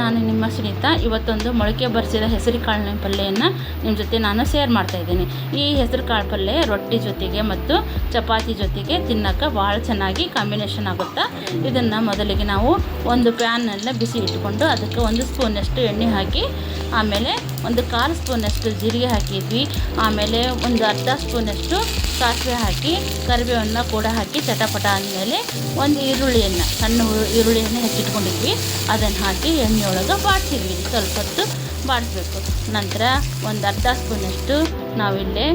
ನಾನು ನಿಮ್ಮ ಸುನೀತಾ. ಇವತ್ತೊಂದು ಮೊಳಕೆ ಬರಿಸಿದ ಹೆಸರು ಕಾಳಿನ ಪಲ್ಯವನ್ನು ನಿಮ್ಮ ಜೊತೆ ನಾನು ಶೇರ್ ಮಾಡ್ತಾಯಿದ್ದೀನಿ. ಈ ಹೆಸರು ಕಾಳು ಪಲ್ಯ ರೊಟ್ಟಿ ಜೊತೆಗೆ ಮತ್ತು ಚಪಾತಿ ಜೊತೆಗೆ ತಿನ್ನೋಕೆ ಭಾಳ ಚೆನ್ನಾಗಿ ಕಾಂಬಿನೇಷನ್ ಆಗುತ್ತೆ. ಇದನ್ನು ಮೊದಲಿಗೆ ನಾವು ಒಂದು ಪ್ಯಾನ್ನೆಲ್ಲ ಬಿಸಿ ಇಟ್ಕೊಂಡು ಅದಕ್ಕೆ 1 ಸ್ಪೂನಷ್ಟು ಎಣ್ಣೆ ಹಾಕಿ, ಆಮೇಲೆ 1/4 ಸ್ಪೂನಷ್ಟು ಜೀರಿಗೆ ಹಾಕಿದ್ವಿ, ಆಮೇಲೆ ಒಂದು ಅರ್ಧ ಸ್ಪೂನಷ್ಟು ಸಾಸಿವೆ ಹಾಕಿ ಕರಿಬೇವನ್ನು ಕೂಡ ಹಾಕಿ ಚಟಪಟ ಆದಮೇಲೆ ಒಂದು ಸಣ್ಣ ಈರುಳ್ಳಿಯನ್ನು ಹೆಚ್ಚಿಟ್ಕೊಂಡಿದ್ವಿ, ಅದನ್ನು ಹಾಕಿ ಎಣ್ಣೆಯೊಳಗೆ ಬಾಡಿಸಿದ್ವಿ. ಸ್ವಲ್ಪ ಹೊತ್ತು ಬಾಡಿಸ್ಬೇಕು. ನಂತರ ಒಂದು ಅರ್ಧ ಸ್ಪೂನಷ್ಟು ನಾವಿಲ್ಲೇ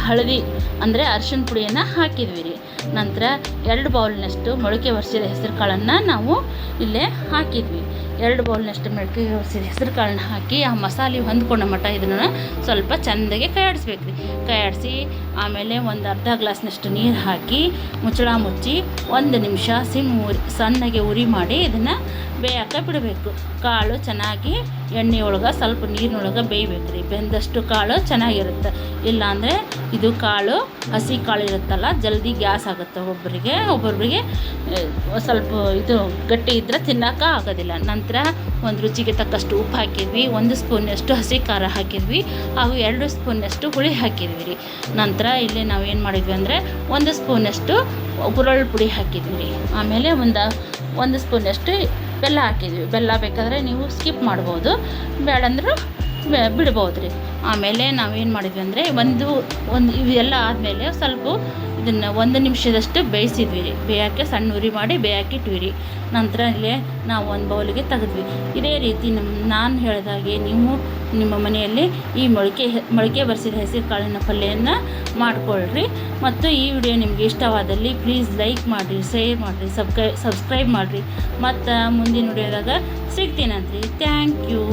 ಹಳದಿ ಅಂದರೆ ಅರಿಶಿನ ಪುಡಿಯನ್ನು ಹಾಕಿದ್ವಿ ರೀ. ನಂತರ 2 ಬೌಲ್ನಷ್ಟು ಮೊಳಕೆ ಬರಿಸಿದ ಹೆಸರು ಕಾಳನ್ನು ನಾವು ಇಲ್ಲೇ ಹಾಕಿದ್ವಿ. 2 ಬೌಲ್ನಷ್ಟು ಮೊಳಕೆ ಬರಿಸಿದ ಹೆಸರು ಕಾಳನ್ನ ಹಾಕಿ ಆ ಮಸಾಲೆ ಹೊಂದ್ಕೊಂಡ ಮಟ್ಟ ಇದನ್ನು ಸ್ವಲ್ಪ ಚೆಂದಾಗಿ ಕೈಯಾಡಿಸ್ಬೇಕು ರೀ. ಕೈಯಾಡಿಸಿ ಆಮೇಲೆ ಒಂದು ಅರ್ಧ ಗ್ಲಾಸ್ನಷ್ಟು ನೀರು ಹಾಕಿ ಮುಚ್ಚಳ ಮುಚ್ಚಿ 1 ನಿಮಿಷ ಸಣ್ಣಗೆ ಉರಿ ಮಾಡಿ ಇದನ್ನು ಬೇಯಕ್ಕೆ ಬಿಡಬೇಕು. ಕಾಳು ಚೆನ್ನಾಗಿ ಎಣ್ಣೆಯೊಳಗೆ ಸ್ವಲ್ಪ ನೀರಿನೊಳಗೆ ಬೇಯಬೇಕು ರೀ. ಬೆಂದಷ್ಟು ಕಾಳು ಚೆನ್ನಾಗಿರುತ್ತೆ. ಇಲ್ಲಾಂದರೆ ಇದು ಕಾಳು ಹಸಿ ಕಾಳು ಇರುತ್ತಲ್ಲ, ಜಲ್ದಿ ಗ್ಯಾಸ್ ಆಗುತ್ತೆ. ಒಬ್ಬೊಬ್ಬರಿಗೆ ಸ್ವಲ್ಪ ಇದು ಗಟ್ಟಿ ಇದ್ದರೆ ತಿನ್ನೋಕೆ ಆಗೋದಿಲ್ಲ. ನಂತರ ಒಂದು ರುಚಿಗೆ ತಕ್ಕಷ್ಟು ಉಪ್ಪು ಹಾಕಿದ್ವಿ, 1 ಸ್ಪೂನಷ್ಟು ಹಸಿ ಖಾರ ಹಾಕಿದ್ವಿ, ಹಾಗೂ 2 ಸ್ಪೂನಷ್ಟು ಹುಳಿ ಹಾಕಿದ್ವಿ ರೀ. ನಂತರ ಇಲ್ಲಿ ನಾವು ಏನು ಮಾಡಿದ್ವಿ ಅಂದರೆ 1 ಸ್ಪೂನಷ್ಟು ಗುರಳ್ ಪುಡಿ ಹಾಕಿದ್ವಿ ರೀ. ಆಮೇಲೆ ಒಂದು ಸ್ಪೂನಷ್ಟು ಬೆಲ್ಲ ಹಾಕಿದ್ವಿ. ಬೆಲ್ಲ ಬೇಕಾದರೆ ನೀವು ಸ್ಕಿಪ್ ಮಾಡ್ಬೋದು, ಬೇಡಂದ್ರೂ ಬಿಡ್ಬೋದು ರೀ. ಆಮೇಲೆ ನಾವೇನು ಮಾಡಿದ್ವಿ ಅಂದರೆ ಇವೆಲ್ಲ ಆದಮೇಲೆ ಸ್ವಲ್ಪ ಇದನ್ನು 1 ನಿಮಿಷದಷ್ಟು ಬೇಯಿಸಿದ್ವಿ ರೀ. ಬೇಯೋಕ್ಕೆ ಸಣ್ಣ ಉರಿ ಮಾಡಿ ಬೇಯೋಕ್ಕಿಟ್ವಿ ರೀ. ನಂತರ ಇಲ್ಲೇ ನಾವು ಒಂದು ಬೌಲಿಗೆ ತೆಗೆದ್ವಿ. ಇದೇ ರೀತಿ ನಾನು ಹೇಳಿದಾಗೆ ನೀವು ನಿಮ್ಮ ಮನೆಯಲ್ಲಿ ಈ ಮೊಳಕೆ ಬರಿಸಿದ ಹೆಸರು ಕಾಳಿನ ಪಲ್ಯವನ್ನು ಮಾಡಿಕೊಳ್ಳ್ರಿ. ಮತ್ತು ಈ ವಿಡಿಯೋ ನಿಮಗೆ ಇಷ್ಟವಾದಲ್ಲಿ ಪ್ಲೀಸ್ ಲೈಕ್ ಮಾಡಿರಿ, ಶೇರ್ ಮಾಡಿರಿ, ಸಬ್ಸ್ಕ್ರೈಬ್ ಮಾಡಿರಿ. ಮತ್ತು ಮುಂದಿನ ವಿಡಿಯೋದಾಗ ಸಿಗ್ತೀನಂತ್ರಿ. Thank you.